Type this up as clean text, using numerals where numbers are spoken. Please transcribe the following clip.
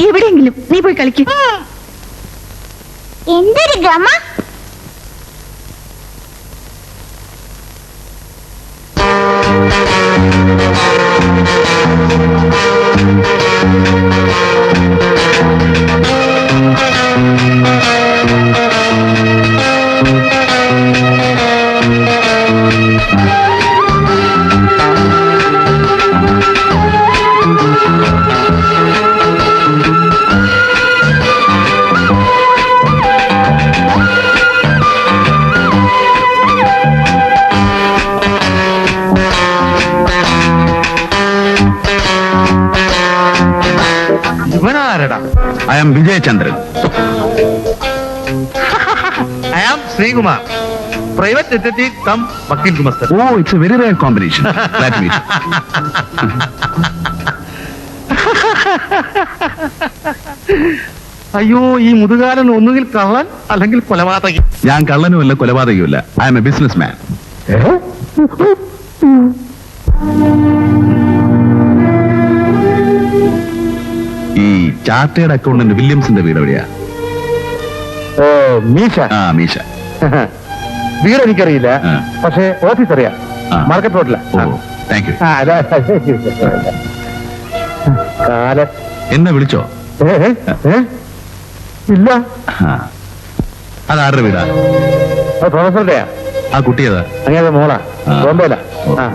എവിടെയെങ്കിലും നീ പോയി കളിക്കും. എന്തൊരു ഗമ. ഇവനാരടാ? I am Vijayachandran. I am Sreekumar, private detective cum വക്കീൽ ഗുമസ്തൻ. Oh, it's a very rare combination. Glad to meet. അയ്യോ, ഈ മുതുകാലൻ ഒന്നുകിൽ കള്ളൻ അല്ലെങ്കിൽ കൊലപാതകി. ഞാൻ കള്ളനുമല്ല കൊലപാതകയുമല്ല. I am a business. ഈ ചാർട്ടേഡ് അക്കൗണ്ടന്റ് വില്യംസിന്റെ വീട് എവിടെയാ? ഓ, മീശ. ആ, മീശ. വീട് എനിക്കറിയില്ല, ആ. പക്ഷേ ഓഫീസ് അറിയാം. ആ. മാർക്കറ്റ് റോഡില. Oh, thank you. കാലം എന്നെ വിളിച്ചോ? ഇല്ല. ആ. അതാരുടെ വീടാ? പ്രൊഫസറുടെയാ. ആ കുട്ടിയതാ? അങ്ങനെ മോളാ. ആ. ബോംബെയിലാ. ഓ. ആ